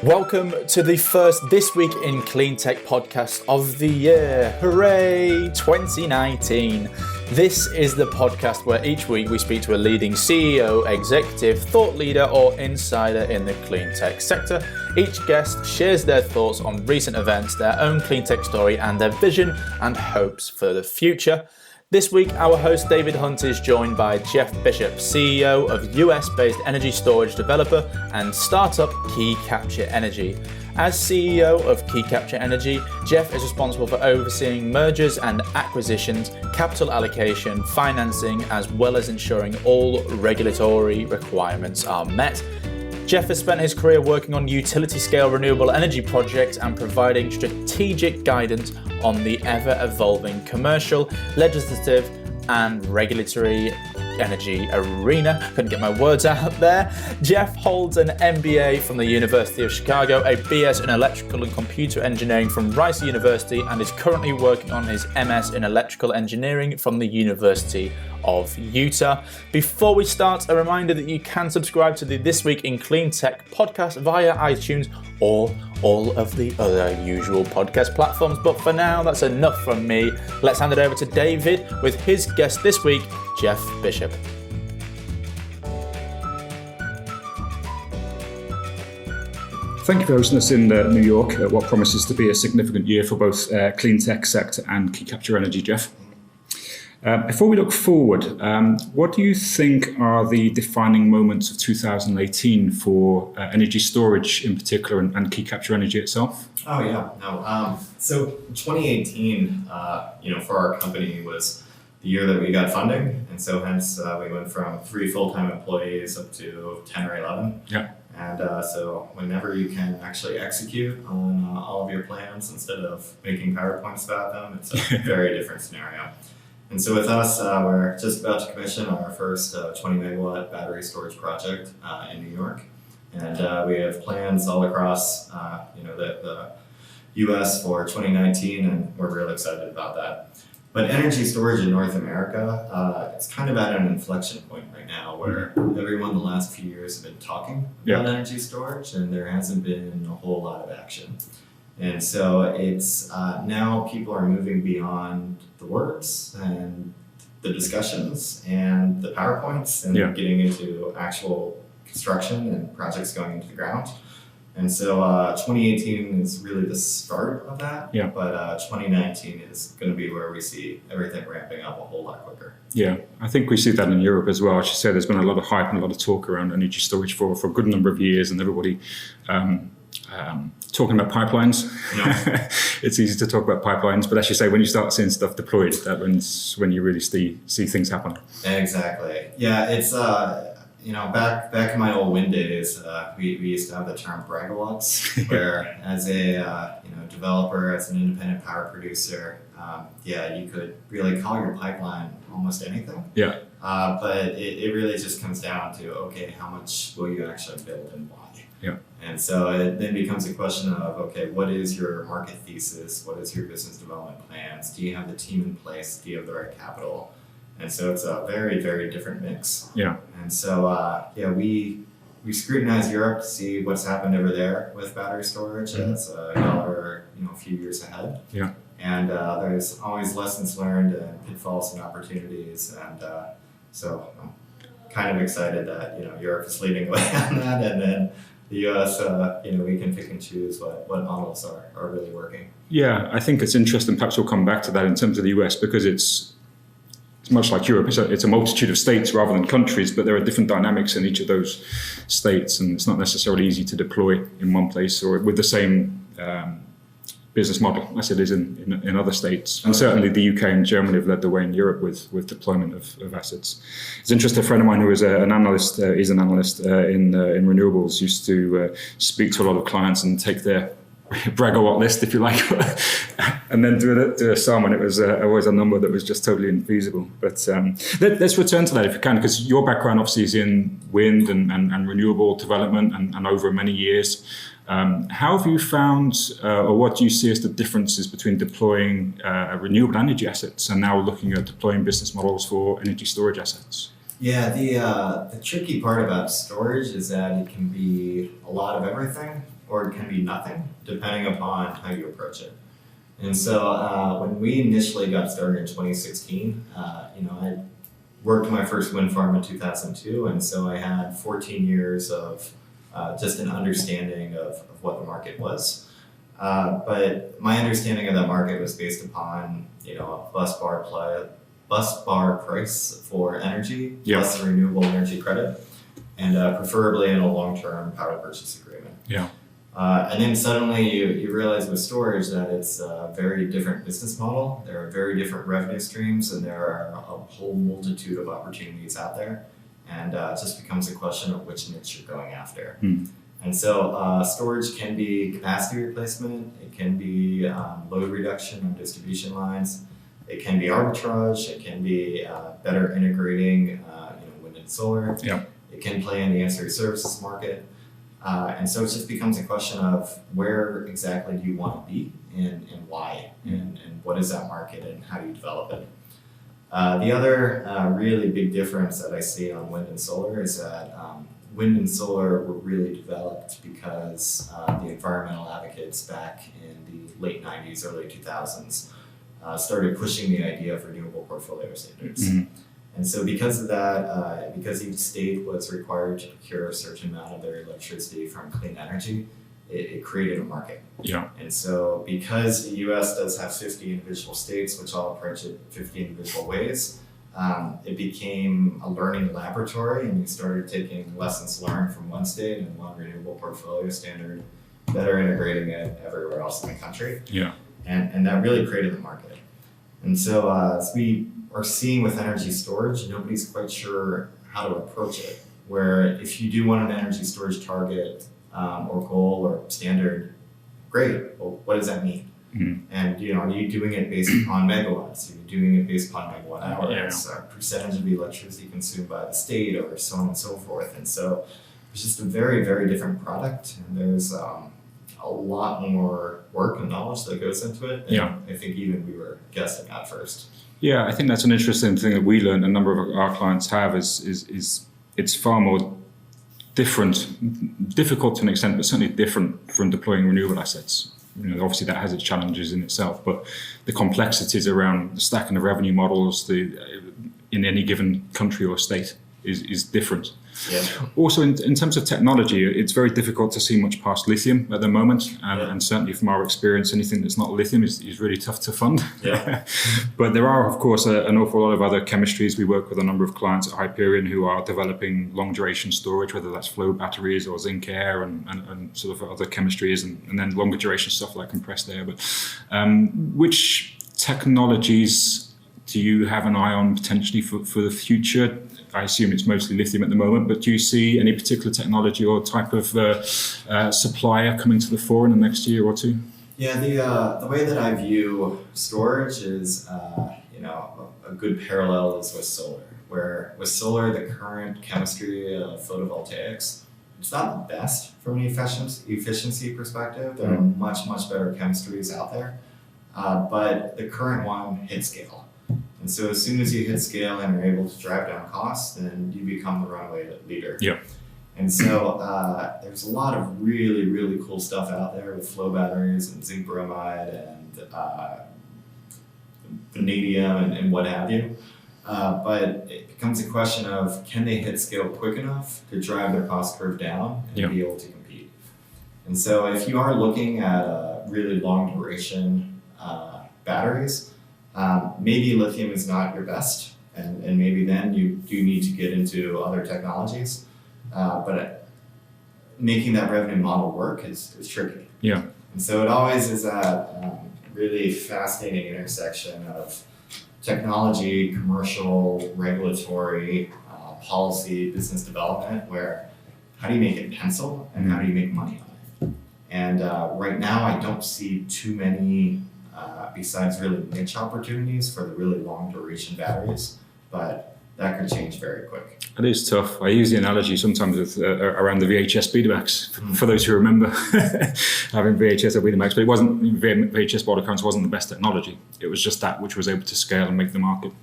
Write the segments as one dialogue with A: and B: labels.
A: Welcome to the first This Week in Clean Tech podcast of the year. Hooray, 2019. This is the podcast where each week we speak to a leading CEO, executive, thought leader, or insider in the clean tech sector. Each guest shares their thoughts on recent events, their own clean tech story, and their vision and hopes for the future. This week, our host David Hunt is joined by Jeff Bishop, CEO of US-based energy storage developer and startup Key Capture Energy. As CEO of Key Capture Energy, Jeff is responsible for overseeing mergers and acquisitions, capital allocation, financing, as well as ensuring all regulatory requirements are met. Jeff has spent his career working on utility-scale renewable energy projects and providing strategic guidance on the ever-evolving commercial, legislative, and regulatory energy arena. Couldn't get my words out there. Jeff holds an MBA from the University of Chicago, a BS in electrical and computer engineering from Rice University, and is currently working on his MS in electrical engineering from the University of Utah. Before we start, a reminder that you can subscribe to the This Week in Clean Tech podcast via iTunes or all of the other usual podcast platforms. But for now, that's enough from me. Let's hand it over to David with his guest this week, Jeff Bishop.
B: Thank you for hosting us in New York at what promises to be a significant year for both clean tech sector and Key Capture Energy, Jeff. Before we look forward, what do you think are the defining moments of 2018 for energy storage in particular and Key Capture Energy itself?
C: So 2018, for our company was the year that we got funding, and so hence we went from 3 full-time employees up to 10 or 11.
B: Yeah.
C: And so whenever you can actually execute on all of your plans instead of making PowerPoints about them, it's a very different scenario. And so with us, we're just about to commission our first 20 megawatt battery storage project in New York. And we have plans all across the US for 2019, and we're really excited about that. But energy storage in North America, it's kind of at an inflection point right now where everyone the last few years have been talking about energy storage, and there hasn't been a whole lot of action. And so it's now people are moving beyond the words and the discussions and the PowerPoints and getting into actual construction and projects going into the ground. And so 2018 is really the start of that, but 2019 is going to be where we see everything ramping up a whole lot quicker.
B: Yeah, I think we see that in Europe as well. As you say, there's been a lot of hype and a lot of talk around energy storage for a good number of years, and everybody talking about pipelines. Yeah. It's easy to talk about pipelines, but as you say, when you start seeing stuff deployed, that's when you really see things happen.
C: Exactly. Yeah, it's back in my old wind days, we used to have the term bragawatts, where as a developer, as an independent power producer, you could really call your pipeline almost anything.
B: Yeah.
C: But it really just comes down to, okay, how much will you actually build and why?
B: Yeah.
C: And so it then becomes a question of, okay, what is your market thesis? What is your business development plans? Do you have the team in place? Do you have the right capital? And so it's a very, very different mix.
B: Yeah.
C: And so, we scrutinize Europe to see what's happened over there with battery storage as y'all are, a few years ahead.
B: Yeah.
C: And there's always lessons learned and pitfalls and opportunities. And so I'm kind of excited that, Europe is leading the way on that. And then the US, we can pick and choose what models are really working.
B: Yeah, I think it's interesting. Perhaps we'll come back to that in terms of the US, because it's much like Europe. It's a multitude of states rather than countries, but there are different dynamics in each of those states, and it's not necessarily easy to deploy in one place or with the same business model as it is in other states. And certainly the UK and Germany have led the way in Europe with deployment of assets. It's interesting, a friend of mine who is an analyst, in renewables, used to speak to a lot of clients and take their bragawatt list, if you like, and then do a sum, and it was always a number that was just totally infeasible. But let's return to that if you can, because your background obviously is in wind and renewable development and over many years. How have you found, or what do you see as the differences between deploying renewable energy assets and now looking at deploying business models for energy storage assets?
C: Yeah, the tricky part about storage is that it can be a lot of everything or it can be nothing, depending upon how you approach it. And so when we initially got started in 2016, I worked my first wind farm in 2002, and so I had 14 years of just an understanding of what the market was. But my understanding of that market was based upon, a bus bar price for energy, plus a renewable energy credit, and preferably in a long-term power purchase agreement.
B: Yeah.
C: And then suddenly you realize with storage that it's a very different business model. There are very different revenue streams, and there are a whole multitude of opportunities out there. And it just becomes a question of which niche you're going after. And so storage can be capacity replacement. It can be load reduction on distribution lines. It can be arbitrage. It can be better integrating wind and solar.
B: Yeah.
C: It can play in the ancillary services market. And so it just becomes a question of where exactly do you want to be and why, and what is that market and how do you develop it. The other really big difference that I see on wind and solar is that wind and solar were really developed because the environmental advocates back in the late 90s, early 2000s started pushing the idea of renewable portfolio standards. And so because of that, because each state was required to procure a certain amount of their electricity from clean energy, it created a market.
B: Yeah.
C: And so because the US does have 50 individual states, which all approach it 50 individual ways, it became a learning laboratory, and we started taking lessons learned from one state and one renewable portfolio standard, better integrating it everywhere else in the country.
B: Yeah.
C: And that really created the market. And so as we are seeing with energy storage, nobody's quite sure how to approach it. Where if you do want an energy storage target or goal or standard, great. Well, what does that mean? And are you doing it based upon megawatts? Are you doing it based upon megawatt hours? Or percentage of the electricity consumed by the state, or so on and so forth? And so it's just a very, very different product, and there's a lot more work and knowledge that goes into it than I think even we were guessing at first.
B: Yeah, I think that's an interesting thing that we learned, a number of our clients have, is it's far more difficult to an extent, but certainly different from deploying renewable assets. Obviously that has its challenges in itself, but the complexities around the stacking of revenue models in any given country or state is different.
C: Yeah.
B: Also, in terms of technology, it's very difficult to see much past lithium at the moment, and certainly from our experience, anything that's not lithium is really tough to fund.
C: Yeah.
B: But there are, of course, an awful lot of other chemistries. We work with a number of clients at Hyperion who are developing long-duration storage, whether that's flow batteries or zinc air and sort of other chemistries, and then longer duration stuff like compressed air. But which technologies do you have an eye on potentially for the future? I assume it's mostly lithium at the moment, but do you see any particular technology or type of supplier coming to the fore in the next year or two?
C: Yeah, the way that I view storage is, a good parallel is with solar, where with solar, the current chemistry of photovoltaics, it's not the best from an efficiency perspective. There are much, much better chemistries out there, but the current one hits scale. And so as soon as you hit scale and are able to drive down costs, then you become the runaway leader. Yeah. And so there's a lot of really, really cool stuff out there with flow batteries and zinc bromide and vanadium and what have you. But it becomes a question of, can they hit scale quick enough to drive their cost curve down and be able to compete? And so if you are looking at really long duration batteries, maybe lithium is not your best, and maybe then you do need to get into other technologies. But making that revenue model work is tricky. Yeah. And so it always is that really fascinating intersection of technology, commercial, regulatory, policy, business development, where how do you make it pencil and how do you make money on it? And right now I don't see too many besides really niche opportunities for the really long duration batteries, but that could change very quick.
B: It is tough. I use the analogy sometimes with, around the VHS Betamax, for those who remember having VHS or Betamax, but it wasn't, VHS border currents wasn't the best technology. It was just that which was able to scale and make the market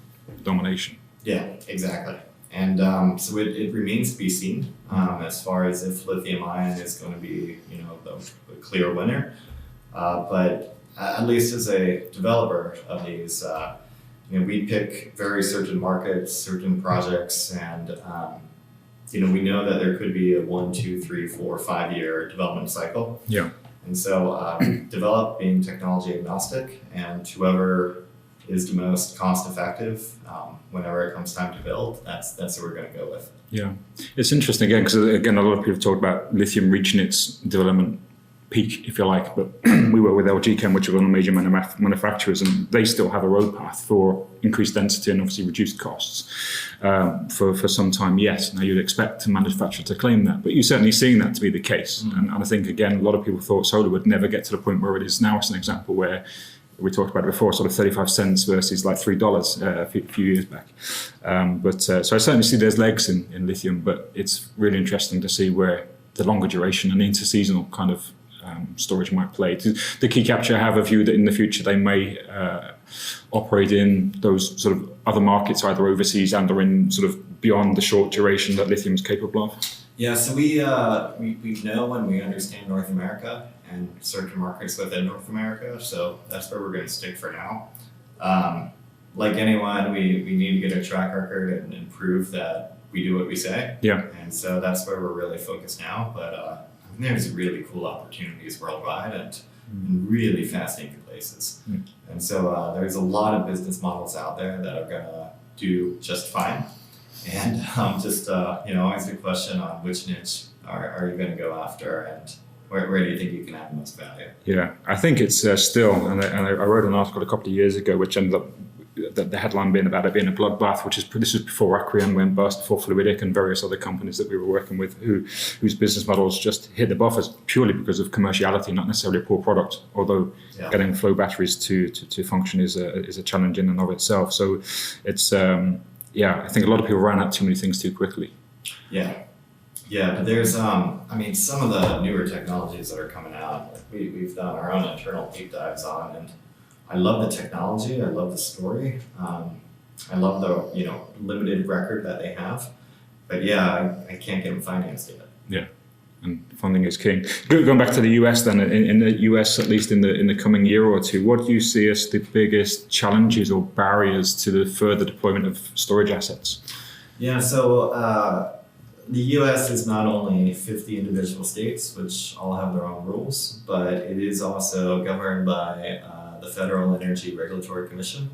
B: domination.
C: Yeah, exactly. And so it remains to be seen as far as if lithium ion is going to be, the clear winner. But at least as a developer of these, we pick very certain markets, certain projects, and we know that there could be a 1, 2, 3, 4, 5 year development cycle.
B: Yeah.
C: And so develop being technology agnostic, and whoever is the most cost effective whenever it comes time to build, that's who we're going to go with.
B: Yeah, it's interesting again, because again, a lot of people talk about lithium reaching its development peak, if you like, but we work with LG Chem, which are one of the major manufacturers, and they still have a road path for increased density and obviously reduced costs for some time yet. Now, you'd expect a manufacturer to claim that, but you're certainly seeing that to be the case. And I think, again, a lot of people thought solar would never get to the point where it is now. It's an example where we talked about it before, sort of 35 cents versus like $3 a few years back. So I certainly see there's legs in lithium, but it's really interesting to see where the longer duration and interseasonal kind of storage might play. The key capture have a view that in the future they may operate in those sort of other markets, either overseas and or in sort of beyond the short duration that lithium is capable of?
C: Yeah, so we know and we understand North America and certain markets within North America, so that's where we're going to stick for now. Like anyone, we need to get a track record and prove that we do what we say.
B: Yeah.
C: And so that's where we're really focused now. But there's really cool opportunities worldwide and in really fascinating places. And so there's a lot of business models out there that are going to do just fine. And always the question on which niche are you going to go after, and where do you think you can add the most value?
B: Yeah, I think it's still, and I wrote an article a couple of years ago, which ended up the headline being about it being a bloodbath, this is before Acrian went bust, before Fluidic and various other companies that we were working with whose business models just hit the buffers purely because of commerciality, not necessarily a poor product, although getting flow batteries to function is a challenge in and of itself. So it's, I think a lot of people ran out too many things too quickly.
C: Yeah, but there's, some of the newer technologies that are coming out, we've done our own internal deep dives on, and I love the technology, I love the story, I love the, limited record that they have, but I can't get them financed yet.
B: Yeah, and funding is king. Going back to the US then, in the US, at least in the coming year or two, what do you see as the biggest challenges or barriers to the further deployment of storage assets?
C: Yeah, so the US is not only 50 individual states, which all have their own rules, but it is also governed by the Federal Energy Regulatory Commission,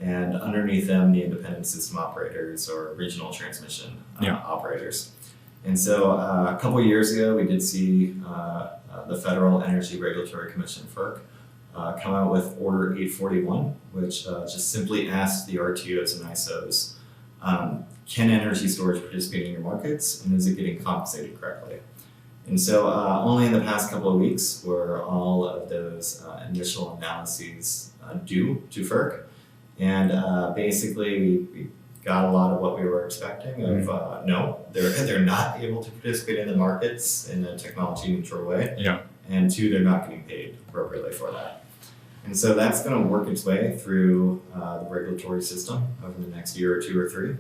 C: and underneath them, the independent system operators or regional transmission operators. And so a couple of years ago, we did see the Federal Energy Regulatory Commission, FERC, come out with Order 841, which just simply asks the RTOs and ISOs, can energy storage participate in your markets, and is it getting compensated correctly? And so only in the past couple of weeks were all of those initial analyses due to FERC. And basically, we got a lot of what we were expecting of no, they're not able to participate in the markets in a technology neutral way.
B: Yeah.
C: And 2, they're not getting paid appropriately for that. And so that's going to work its way through the regulatory system over the next year or 2 or 3.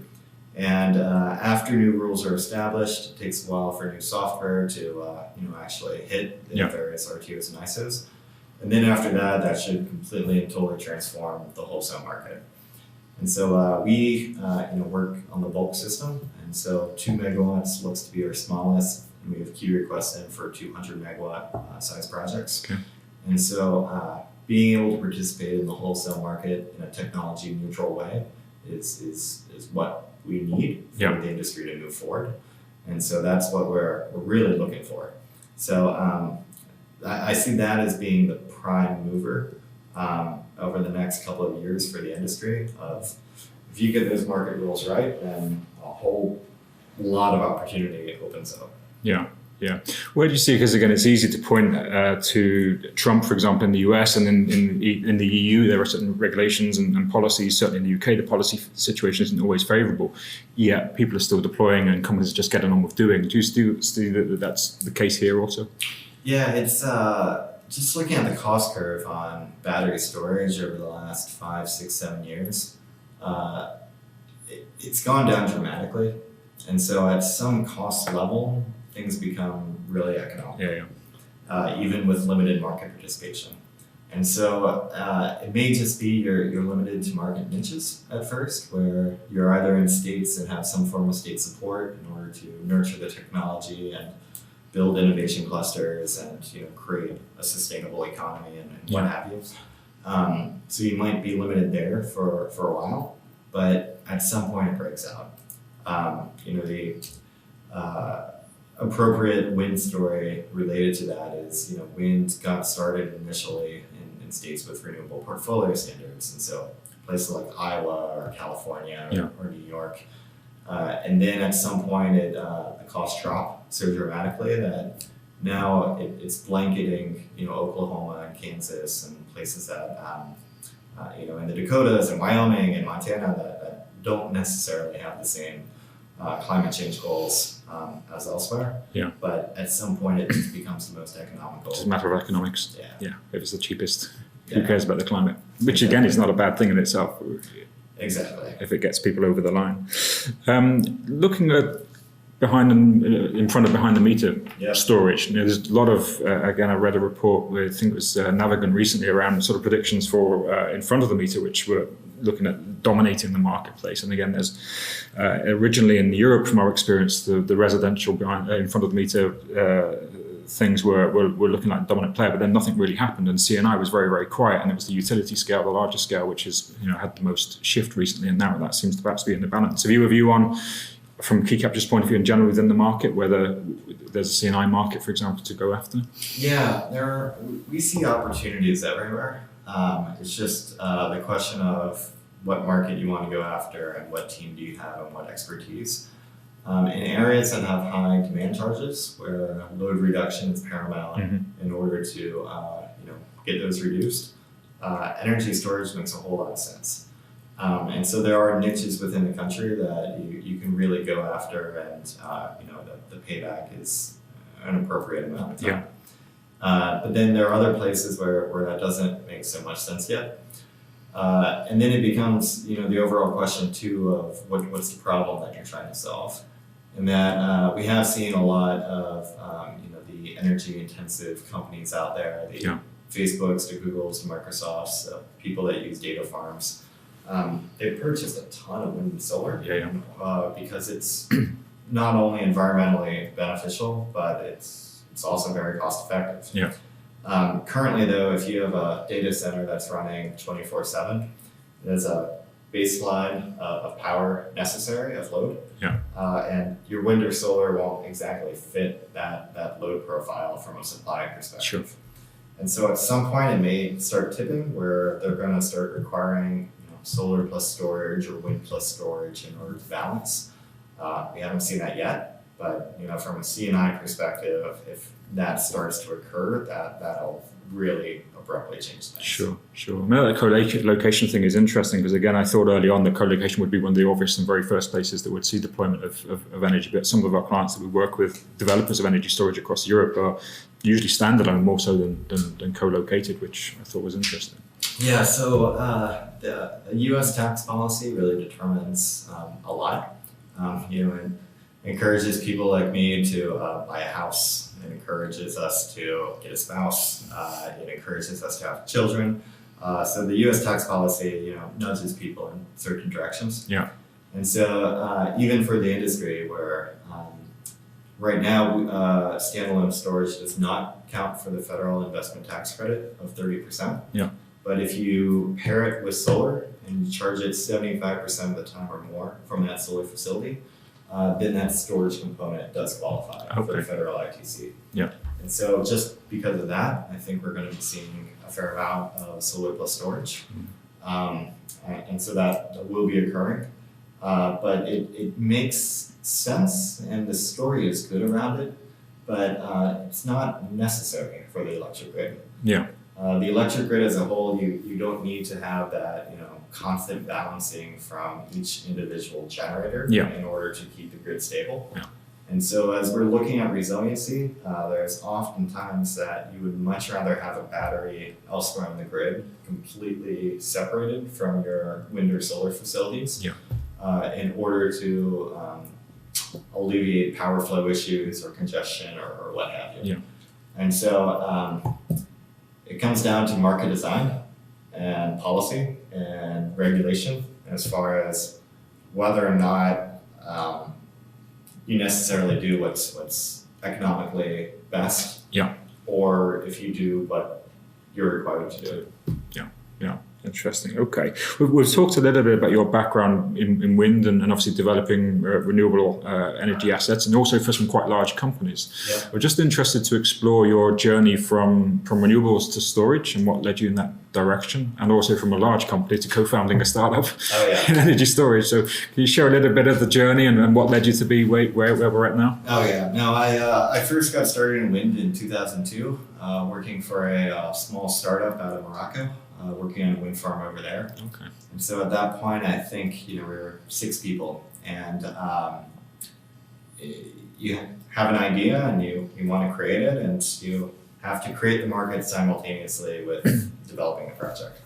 C: And after new rules are established, it takes a while for new software to actually hit the various RTOs and ISOs. And then after that, that should completely and totally transform the wholesale market. And so we work on the bulk system. And so 2 megawatts looks to be our smallest. And we have queue requests in for 200 megawatt size projects.
B: Okay.
C: And so being able to participate in the wholesale market in a technology neutral way is what we need for the industry to move forward. And so that's what we're really looking for. So I see that as being the prime mover over the next couple of years for the industry. If you get those market rules right, then a whole lot of opportunity opens up.
B: Yeah. Where do you see, because again, it's easy to point to Trump, for example, in the US, and in the EU, there are certain regulations and policies. Certainly in the UK, the policy situation isn't always favorable. Yet people are still deploying and companies are just getting on with doing. Do you see that that's the case here also?
C: Yeah, it's just looking at the cost curve on battery storage over the last 5, 6, 7 years. it's gone down dramatically. And so at some cost level, things become really economical, even with limited market participation. And so it may just be you're limited to market niches at first, where you're either in states that have some form of state support in order to nurture the technology and build innovation clusters and create a sustainable economy and what have you. So you might be limited there for a while, but at some point it breaks out. The appropriate wind story related to that is, wind got started initially in states with renewable portfolio standards. And so places like Iowa or California or New York. And then at some point the costs drop so dramatically that now it's blanketing, Oklahoma and Kansas and places that, in the Dakotas and Wyoming and Montana that don't necessarily have the same climate change goals as elsewhere.
B: Yeah.
C: But at some point it just becomes the most economical.
B: It's a matter of economics.
C: Yeah.
B: If it's the cheapest, who cares about the climate? Which again is not a bad thing in itself.
C: Exactly.
B: If it gets people over the line. Looking at in front of behind the meter storage, there's a lot of, again, I read a report with, I think it was Navigant recently, around sort of predictions for in front of the meter, which were looking at dominating the marketplace. And again, there's originally in Europe, from our experience, the residential behind in front of the meter things were looking like the dominant player, but then nothing really happened, and C&I was very, very quiet, and it was the utility scale, the larger scale, which has had the most shift recently, and now that seems to perhaps be in the balance. Have you a view on, from Key Capture's point of view in general within the market, whether there's a C&I market, for example, to go after?
C: Yeah, we see opportunities everywhere. It's just the question of what market you want to go after and what team do you have and what expertise. In areas that have high demand charges, where load reduction is paramount in order to get those reduced, energy storage makes a whole lot of sense. And so there are niches within the country that you can really go after, and the payback is an appropriate amount of time. But then there are other places where that doesn't make so much sense yet. And then it becomes the overall question too of what's the problem that you're trying to solve. And that we have seen a lot of the energy intensive companies out there, the Facebooks to Googles to Microsofts, people that use data farms. They've purchased a ton of wind and solar because it's not only environmentally beneficial, but it's also very cost effective. Currently though, if you have a data center that's running 24/7, there's a baseline of power necessary of load. And your wind or solar won't exactly fit that load profile from a supply perspective. And so at some point it may start tipping where they're going to start requiring solar plus storage or wind plus storage in order to balance. We haven't seen that yet, but from a C&I perspective, if that starts to occur, that'll really abruptly change things.
B: Sure. I mean, that co-location thing is interesting because, again, I thought early on that co-location would be one of the obvious and very first places that would see deployment of energy. But some of our clients that we work with, developers of energy storage across Europe, are usually standalone more so than co-located, which I thought was interesting.
C: Yeah, so the U.S. tax policy really determines a lot. It encourages people like me to buy a house. It encourages us to get a spouse. It encourages us to have children. So the U.S. tax policy, nudges people in certain directions. And so even for the industry, where right now standalone storage does not count for the federal investment tax credit of 30%. But if you pair it with solar and you charge it 75% of the time or more from that solar facility, then that storage component does qualify for the federal ITC. And so just because of that, I think we're going to be seeing a fair amount of solar plus storage. And so that will be occurring. But it makes sense, and the story is good around it, but it's not necessary for the electric grid. The electric grid as a whole, you don't need to have that constant balancing from each individual generator in order to keep the grid stable. And so as we're looking at resiliency, there's oftentimes that you would much rather have a battery elsewhere on the grid, completely separated from your wind or solar facilities, in order to alleviate power flow issues or congestion or what have you.
B: Yeah.
C: And so it comes down to market design and policy and regulation as far as whether or not you necessarily do what's economically best,
B: Yeah.
C: or if you do what you're required to do.
B: Yeah. Interesting. Okay. We've talked a little bit about your background in wind and obviously developing renewable energy assets, and also for some quite large companies.
C: Yeah.
B: We're just interested to explore your journey from renewables to storage and what led you in that direction, and also from a large company to co-founding a startup in energy storage. So can you share a little bit of the journey and what led you to be where we're at now?
C: Oh yeah. No, I first got started in wind in 2002, working for a small startup out of Morocco. Working on a wind farm over there.
B: Okay.
C: And so at that point, I think we were 6 people, and you have an idea and you want to create it, and you have to create the market simultaneously with developing the project.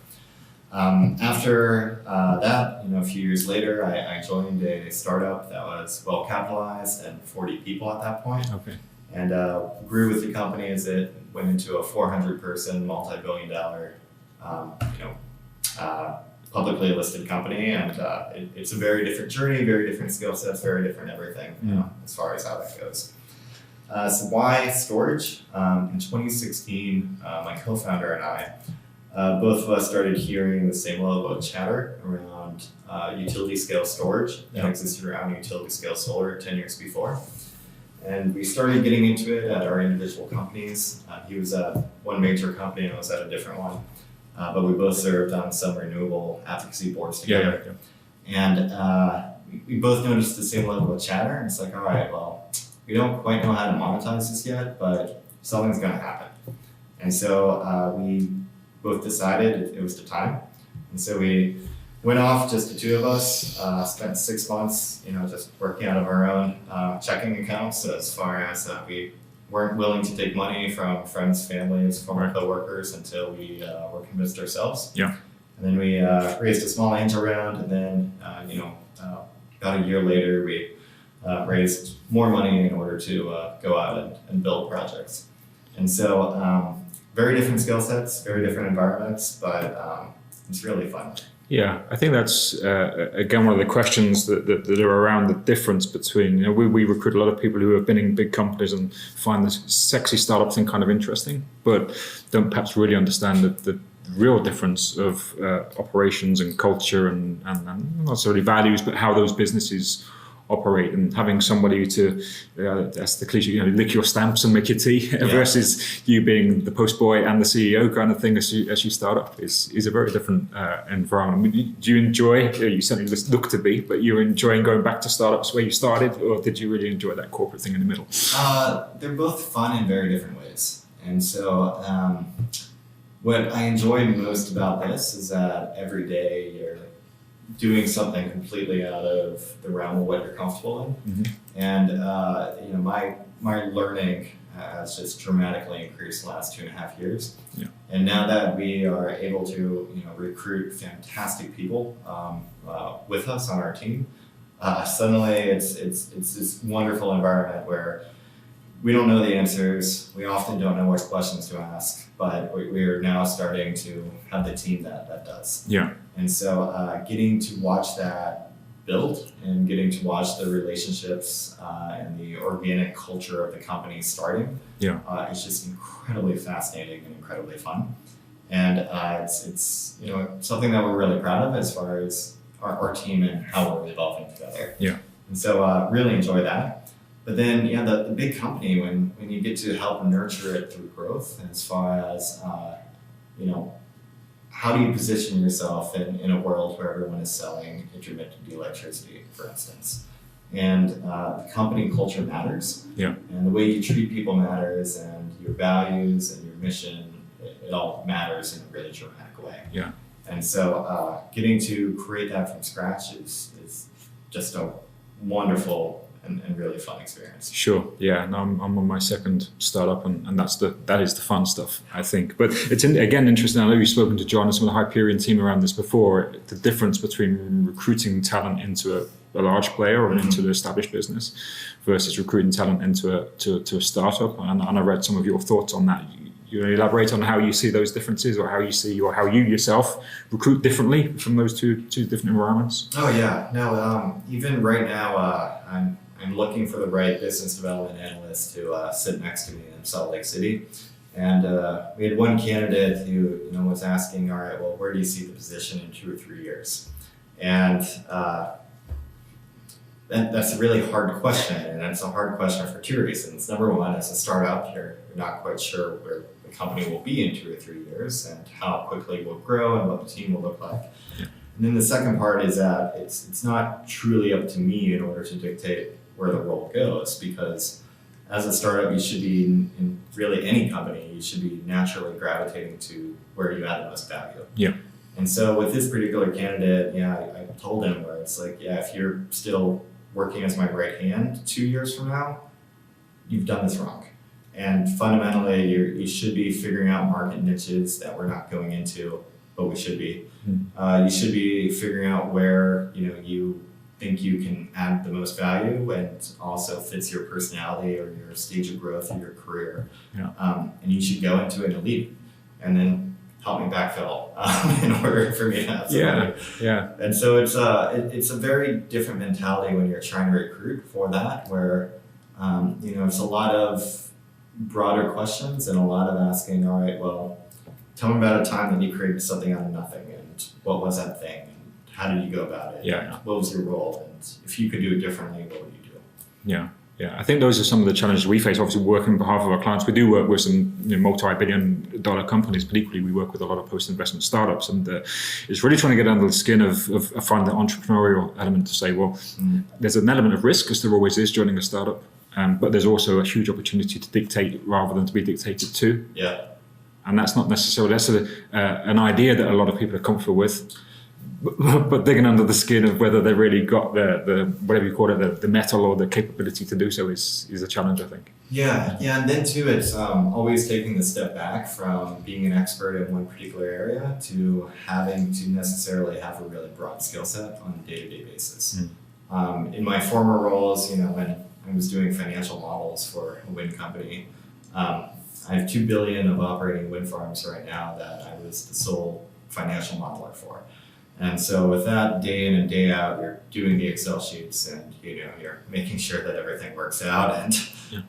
C: After that, a few years later, I joined a startup that was well capitalized and 40 people at that point.
B: Okay.
C: And grew with the company as it went into a 400-person, multi-billion-dollar publicly listed company, and it's a very different journey, very different skill sets, very different everything as far as how that goes. So why storage? In 2016, my co-founder and I, both of us started hearing the same level of chatter around utility scale storage that existed around utility scale solar 10 years before. And we started getting into it at our individual companies. He was at one major company and I was at a different one. But we both served on some renewable advocacy boards together. And we both noticed the same level of chatter. And it's like, all right, well, we don't quite know how to monetize this yet, but something's going to happen. And so we both decided it was the time. And so we went off, just the two of us, spent 6 months, just working out of our own checking accounts, as far as we weren't willing to take money from friends, families, former coworkers until we were convinced ourselves.
B: Yeah.
C: And then we raised a small angel round, and then about a year later we raised more money in order to go out and build projects. And so very different skill sets, very different environments, but it's really fun.
B: Yeah, I think that's, again, one of the questions that are around the difference between, we recruit a lot of people who have been in big companies and find the sexy startup thing kind of interesting, but don't perhaps really understand the real difference of operations and culture and not necessarily values, but how those businesses operate, and having somebody to, that's the cliche, lick your stamps and make your tea versus you being the post boy and the CEO kind of thing as you start up is a very different environment. I mean, do you enjoy, you certainly look to be, but you're enjoying going back to startups where you started, or did you really enjoy that corporate thing in the middle?
C: They're both fun in very different ways. And so what I enjoy most about this is that every day you're doing something completely out of the realm of what you're comfortable in. Mm-hmm. And my learning has just dramatically increased the last 2.5 years. Yeah. And now that we are able to recruit fantastic people with us on our team, suddenly it's this wonderful environment where we don't know the answers. We often don't know what questions to ask, but we are now starting to have the team that does. Yeah. And so getting to watch that build and getting to watch the relationships and the organic culture of the company starting is just incredibly fascinating and incredibly fun. And it's something that we're really proud of as far as our team and how we're evolving together. Yeah. And so really enjoy that. But then, the big company, when you get to help nurture it through growth, as far as, how do you position yourself in a world where everyone is selling intermittent electricity, for instance? And the company culture matters. Yeah. And the way you treat people matters, and your values and your mission, it all matters in a really dramatic way. Yeah. And so getting to create that from scratch is just a wonderful and really fun experience.
B: Sure, yeah. No, I'm on my second startup, and that is the fun stuff, I think. But it's again interesting. I know you've spoken to John and some of the Hyperion team around this before. The difference between recruiting talent into a large player or into the established business versus recruiting talent into a startup. And I read some of your thoughts on that. You want to elaborate on how you see those differences, or how you yourself recruit differently from those two different environments?
C: Oh yeah, no. Even right now, I'm looking for the right business development analyst to sit next to me in Salt Lake City, and we had one candidate who was asking, all right, well, where do you see the position in 2 or 3 years? And that's a really hard question, and it's a hard question for 2 reasons. Number one, as a startup, you're not quite sure where the company will be in 2 or 3 years and how quickly we'll grow and what the team will look like.
B: Yeah.
C: And then the second part is that it's not truly up to me in order to dictate where the role goes, because as a startup, you should be in really any company, you should be naturally gravitating to where you add the most value.
B: Yeah.
C: And so with this particular candidate, I told him where it's like, if you're still working as my right hand 2 years from now, you've done this wrong. And fundamentally, you should be figuring out market niches that we're not going into, but we should be. You should be figuring out where you think you can add the most value and also fits your personality or your stage of growth of your career.
B: Yeah.
C: And you should go into it and lead, and then help me backfill in order for me to have somebody.
B: Yeah.
C: And so it's a very different mentality when you're trying to recruit for that, where it's a lot of broader questions and a lot of asking, all right, well, tell me about a time that you created something out of nothing, and what was that thing, and how did you go about it?
B: Yeah.
C: What was your role? And if you could do it differently, what would you do?
B: Yeah. I think those are some of the challenges we face. Obviously, working on behalf of our clients, we do work with some multi-billion-dollar companies, but equally we work with a lot of post-investment startups, and it's really trying to get under the skin of find the entrepreneurial element to say, well, there's an element of risk, as there always is joining a startup, but there's also a huge opportunity to dictate rather than to be dictated to.
C: Yeah.
B: And that's not necessarily an idea that a lot of people are comfortable with. But digging under the skin of whether they really got the whatever you call it, the metal or the capability to do so is a challenge, I think.
C: Yeah, and then too, it's always taking the step back from being an expert in one particular area to having to necessarily have a really broad skill set on a day-to-day basis. In my former roles, when I was doing financial models for a wind company, I have $2 billion of operating wind farms right now that I was the sole financial modeler for. And so with that, day in and day out, you're doing the Excel sheets, and you're making sure that everything works out, and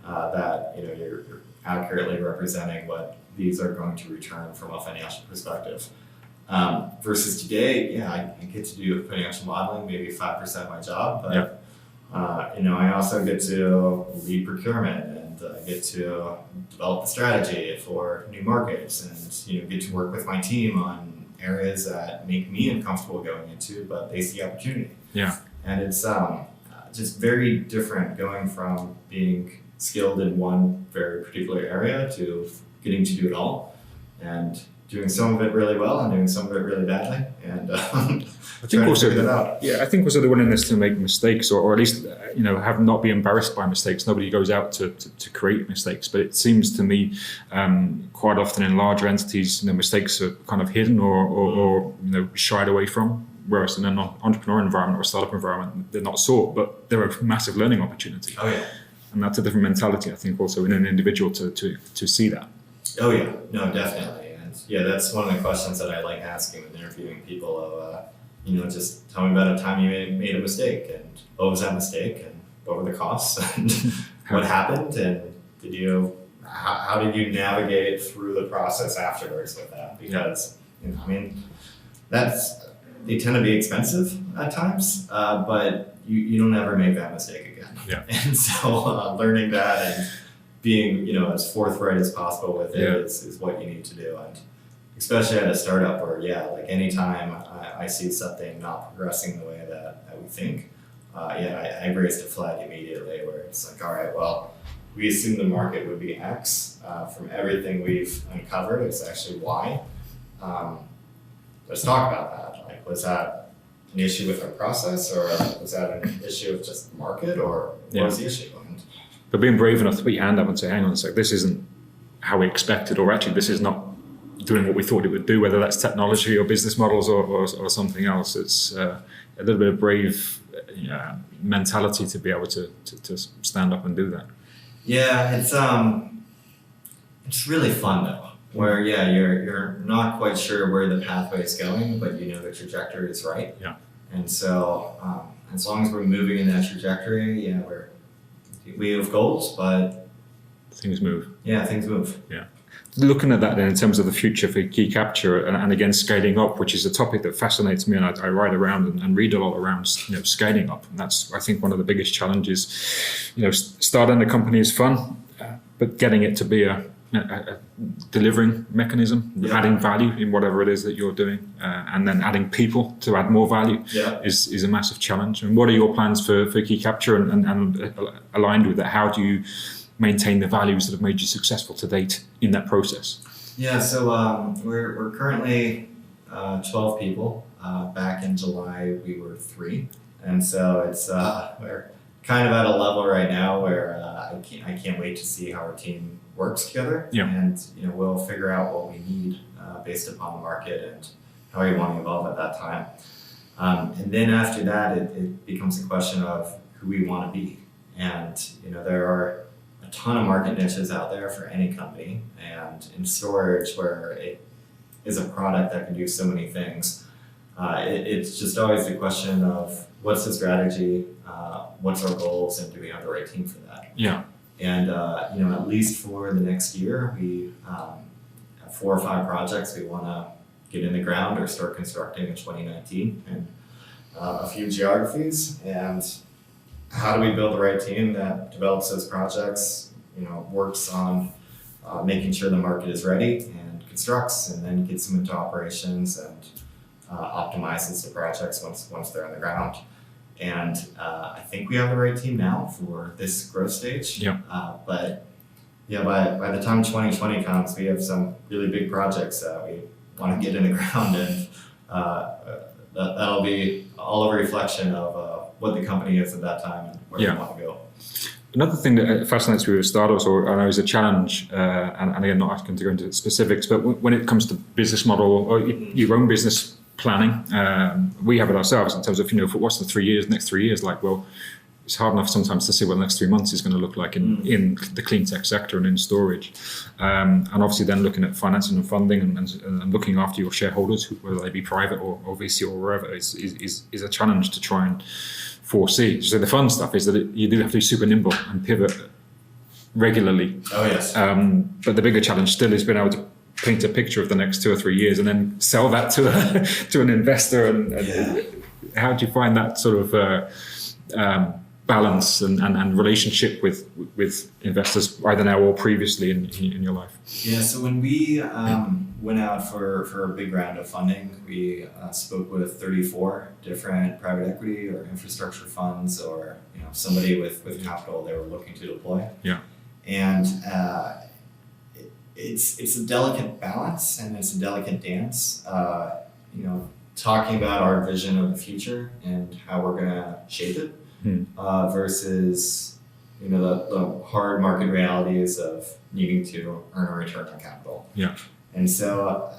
C: that you're accurately representing what these are going to return from a financial perspective. Versus today, I get to do financial modeling, maybe 5% of my job, but I also get to lead procurement, and I get to develop the strategy for new markets, and get to work with my team on areas that make me uncomfortable going into, but they see opportunity.
B: Yeah.
C: And it's just very different going from being skilled in one very particular area to getting to do it all, and doing some of it really well and doing some of it really badly, and
B: I think also
C: that out.
B: I think also the willingness to make mistakes, or at least have not be embarrassed by mistakes. Nobody goes out to create mistakes, but it seems to me quite often in larger entities, mistakes are kind of hidden or shied away from. Whereas in an entrepreneur environment or a startup environment, they're not sought, but they're a massive learning opportunity.
C: Oh yeah,
B: and that's a different mentality, I think, also in an individual to see that.
C: Oh yeah, no, definitely, and that's one of the questions that I like asking when interviewing people. Just tell me about a time you made a mistake, and what was that mistake, and what were the costs, and what happened, and how did you navigate through the process afterwards with that? Because they tend to be expensive at times, but you don't ever make that mistake again.
B: Yeah.
C: And so learning that and being as forthright as possible with it is what you need to do. And especially at a startup where, like anytime I see something not progressing the way that we think, I raised a flag immediately where it's like, all right, well, we assumed the market would be X. From everything we've uncovered, it's actually Y. Let's talk about that. Like, was that an issue with our process, or was that an issue with just the market, or what was the issue? And
B: but being brave enough to put your hand up and say, hang on a sec, this isn't how we expected, or actually this is not doing what we thought it would do, whether that's technology or business models or something else. It's a little bit of brave mentality to be able to stand up and do that.
C: Yeah, it's really fun though, where you're not quite sure where the pathway is going, but you know the trajectory is right.
B: Yeah.
C: And so as long as we're moving in that trajectory, we have goals, but
B: things move.
C: Yeah, things move.
B: Yeah. Looking at that then in terms of the future for key capture and again scaling up, which is a topic that fascinates me, and I write around and read a lot around scaling up, and that's I think one of the biggest challenges. Starting a company is fun, but getting it to be a delivering mechanism, adding value in whatever it is that you're doing, and then adding people to add more value is a massive challenge. And what are your plans for key capture and aligned with that? How do you maintain the values that have made you successful to date in that process?
C: Yeah, so we're currently 12 people. Back in July, we were 3. And so it's we're kind of at a level right now where I can't wait to see how our team works together.
B: Yeah.
C: And we'll figure out what we need based upon the market and how we want to evolve at that time. And then after that, it becomes a question of who we want to be. And there are a ton of market niches out there for any company, and in storage, where it is a product that can do so many things, it's just always the question of what's the strategy, what's our goals, and do we have the right team for that?
B: Yeah.
C: And at least for the next year, we have 4 or 5 projects we want to get in the ground or start constructing in 2019, and a few geographies. And how do we build the right team that develops those projects, works on making sure the market is ready and constructs, and then gets them into operations and optimizes the projects once they're on the ground. And I think we have the right team now for this growth stage.
B: Yeah.
C: But by the time 2020 comes, we have some really big projects that we want to get in the ground, and that'll be all a reflection of what the company is at that time and where we want to go.
B: Another thing that fascinates me with startups, or I know is a challenge, and again, not asking to go into specifics, but when it comes to business model or your own business planning, we have it ourselves in terms of, what's the next 3 years like? Well, it's hard enough sometimes to see what the next 3 months is going to look like in the clean tech sector and in storage. And obviously then looking at financing and funding and looking after your shareholders, whether they be private or VC or wherever, is a challenge to try and foresee. So the fun stuff is that you do have to be super nimble and pivot regularly.
C: Oh, yes.
B: But the bigger challenge still is being able to paint a picture of the next 2 or 3 years and then sell that to an investor. And how do you find that sort of balance and relationship with investors, either now or previously in your life?
C: Yeah, so when we went out for a big round of funding, we spoke with 34 different private equity or infrastructure funds, or somebody with capital they were looking to deploy.
B: Yeah.
C: And it's a delicate balance, and it's a delicate dance. Talking about our vision of the future and how we're going to shape it, versus the hard market realities of needing to earn a return on capital.
B: Yeah.
C: And so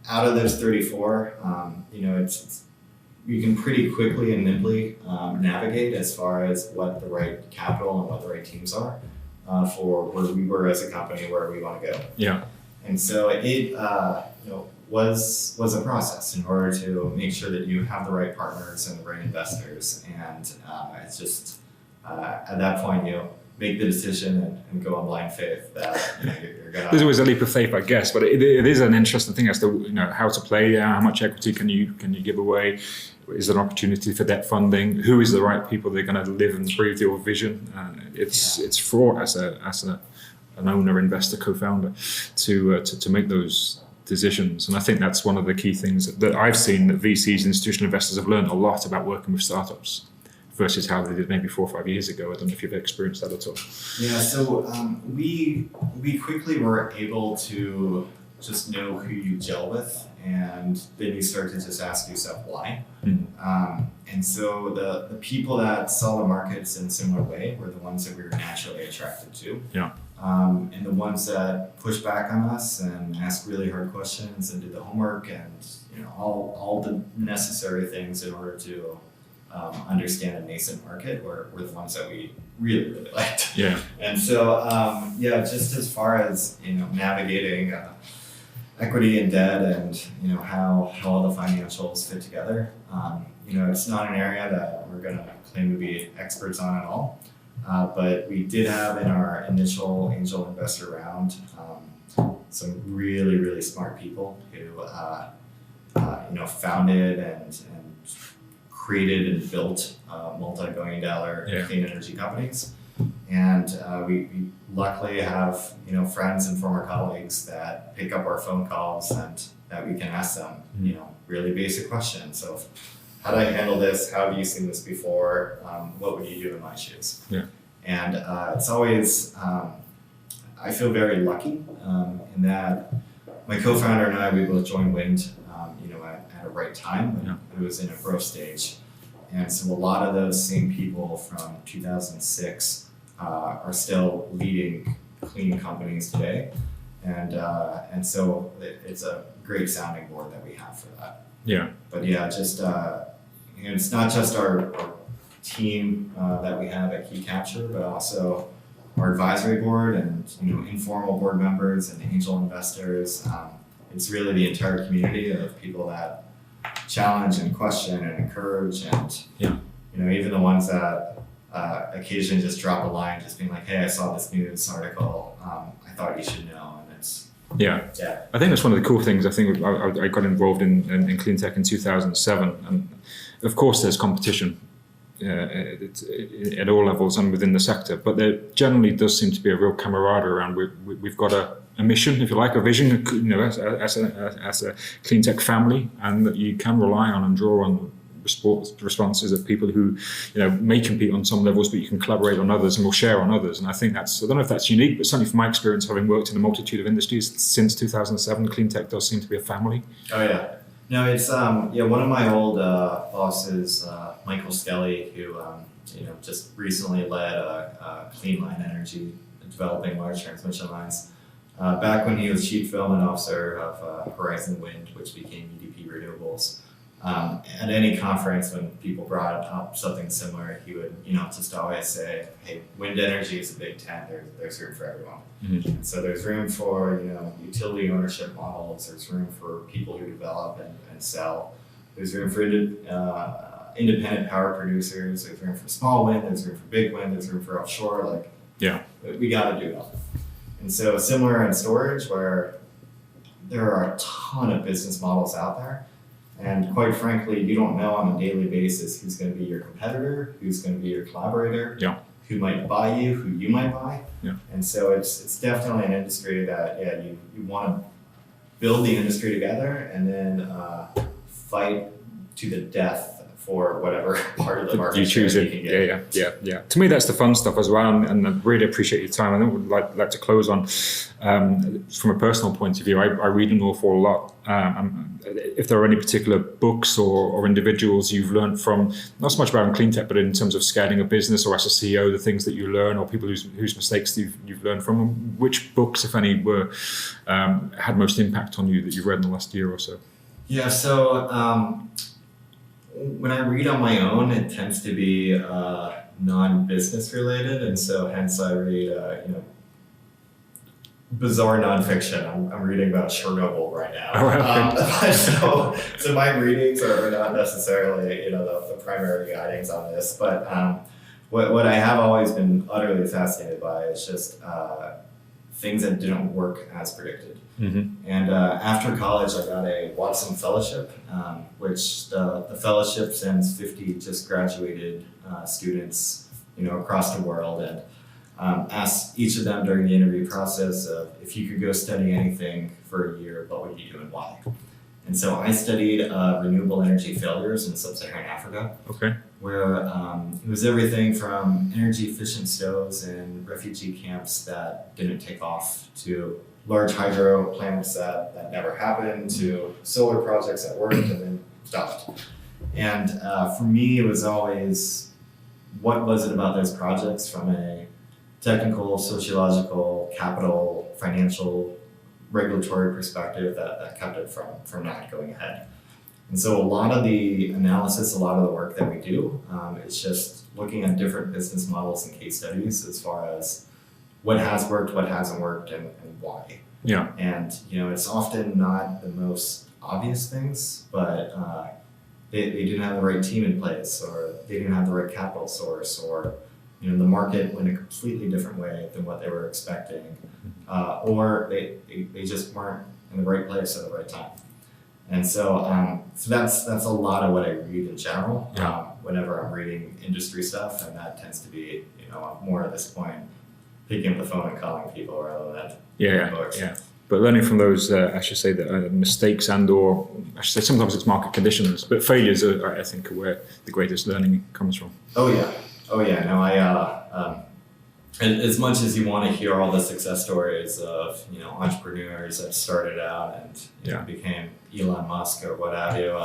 C: out of those 34, it's you can pretty quickly and nimbly navigate as far as what the right capital and what the right teams are for where we were as a company, where we want to go.
B: Yeah.
C: And so it was a process in order to make sure that you have the right partners and the right investors. And it's just at that point you make the decision and go on blind faith that you're gonna.
B: There's always a leap of faith, I guess, but it is an interesting thing as to how to play. How much equity can you give away? Is there an opportunity for debt funding? Who is the right people that are going to live and breathe your vision? It's fraught as an owner, investor, co-founder to make those decisions. And I think that's one of the key things that I've seen that VCs and institutional investors have learned a lot about working with startups versus how they did maybe 4 or 5 years ago. I don't know if you've experienced that at all.
C: Yeah, so we quickly were able to just know who you gel with, and then you start to just ask yourself why. And so the people that saw the markets in a similar way were the ones that we were naturally attracted to.
B: Yeah.
C: And the ones that push back on us and ask really hard questions and do the homework and all the necessary things in order to understand a nascent market were the ones that we really, really liked.
B: Yeah.
C: And so, just as far as, navigating equity and debt and, how all the financials fit together, it's not an area that we're going to claim to be experts on at all. But we did have in our initial angel investor round some really, really smart people who, founded and created and built multi-billion-dollar clean energy companies. And we luckily have, friends and former colleagues that pick up our phone calls and that we can ask them, really basic questions. So how do I handle this? How have you seen this before? What would you do in my shoes? Yeah. And it's always, I feel very lucky in that my co-founder and I, we both joined Wind, at a right time when it was in a growth stage. And so a lot of those same people from 2006 are still leading clean companies today. And so it's a great sounding board that we have for that. Yeah. But just, it's not just our team that we have at Key Capture, but also our advisory board and informal board members and angel investors. It's really the entire community of people that challenge and question and encourage, and even the ones that occasionally just drop a line, just being like, "Hey, I saw this news article. I thought you should know." And it's I think that's one of the cool things. I think I got involved in clean tech in 2007, and of course there's competition at all levels and within the sector, but there generally does seem to be a real camaraderie around. We've got a mission, if you like, a vision, as a clean tech family, and that you can rely on and draw on responses of people who may compete on some levels, but you can collaborate on others and will share on others. And I think I don't know if that's unique, but certainly from my experience, having worked in a multitude of industries since 2007, clean tech does seem to be a family. Oh yeah. No, it's one of my old bosses, Michael Skelly, who just recently led Clean Line Energy, developing large transmission lines. Back when he was chief development officer of Horizon Wind, which became EDP Renewables. At any conference, when people brought up something similar, he would just always say, "Hey, wind energy is a big tent. There's room for everyone." Mm-hmm. So there's room for utility ownership models. There's room for people who develop and sell. There's room for independent power producers. There's room for small wind. There's room for big wind. There's room for offshore. We got to do it all. And so similar in storage, where there are a ton of business models out there. And quite frankly, you don't know on a daily basis who's going to be your competitor, who's going to be your collaborator, who might buy you, who you might buy. Yeah. And so it's definitely an industry that, you want to build the industry together and then fight to the death for whatever part of the market
B: you choose it. Yeah. To me, that's the fun stuff as well, and I really appreciate your time. I would like to close on, from a personal point of view, I read an awful lot. If there are any particular books or individuals you've learned from, not so much about clean tech, but in terms of scaling a business or as a CEO, the things that you learn, or people whose mistakes you've learned from, which books, if any, were had most impact on you that you've read in the last year or so?
C: Yeah, so when I read on my own, it tends to be non-business related, and so hence I read bizarre nonfiction. I'm reading about Chernobyl right now. So my readings are not necessarily the primary guidings on this, but what I have always been utterly fascinated by is just things that didn't work as predicted. Mm-hmm. And after college, I got a Watson Fellowship, which the fellowship sends 50 just graduated students, across the world, and asked each of them during the interview process of if you could go study anything for a year, what would you do and why? And so I studied renewable energy failures in sub-Saharan Africa.
B: Okay.
C: Where it was everything from energy efficient stoves in refugee camps that didn't take off to large hydro plants that never happened to solar projects that worked and then stopped. And for me, it was always, what was it about those projects from a technical, sociological, capital, financial, regulatory perspective that kept it from not going ahead? And so a lot of the analysis, a lot of the work that we do, is just looking at different business models and case studies as far as what has worked, what hasn't worked, and why.
B: Yeah.
C: And, it's often not the most obvious things, but they didn't have the right team in place, or they didn't have the right capital source, or, the market went a completely different way than what they were expecting, or they just weren't in the right place at the right time. And so, so that's a lot of what I read in general, whenever I'm reading industry stuff, and that tends to be, more at this point, picking up the phone and calling people rather than books.
B: Yeah. But learning from those, I should say, that mistakes or I should say sometimes it's market conditions, but failures are, I think, are where the greatest learning comes from.
C: Oh yeah. No, as much as you want to hear all the success stories of, entrepreneurs that started out and became Elon Musk or what have you,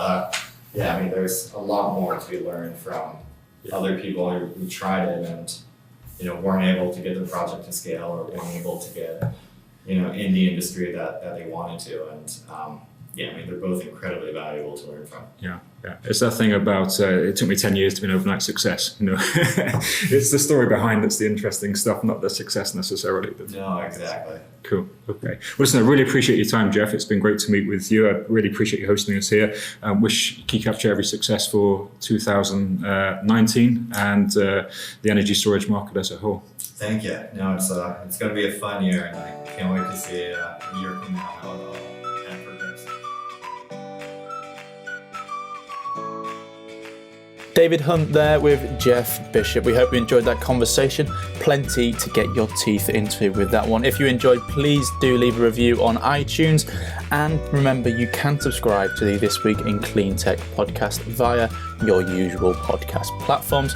C: there's a lot more to be learned from other people who tried it and, weren't able to get the project to scale or weren't able to get, in the industry that they wanted to. And they're both incredibly valuable to learn from.
B: Yeah. It's that thing about it took me 10 years to be an overnight success. It's the story behind that's the interesting stuff, not the success necessarily.
C: No, exactly.
B: Cool. Okay. Well, listen, I really appreciate your time, Jeff. It's been great to meet with you. I really appreciate you hosting us here. Wish Key Capture every success for 2019 and the energy storage market as a whole.
C: Thank you. No, it's going to be a fun year, and I can't wait to see a year from now how it all progresses.
A: David Hunt there with Jeff Bishop. We hope you enjoyed that conversation. Plenty to get your teeth into with that one. If you enjoyed, please do leave a review on iTunes. And remember, you can subscribe to the This Week in Clean Tech podcast via your usual podcast platforms.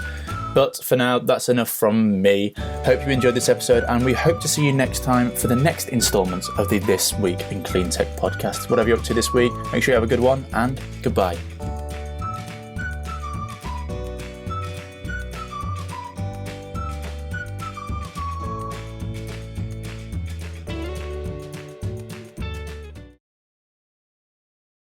A: But for now, that's enough from me. Hope you enjoyed this episode, and we hope to see you next time for the next installment of the This Week in Clean Tech podcast. Whatever you're up to this week, make sure you have a good one, and goodbye.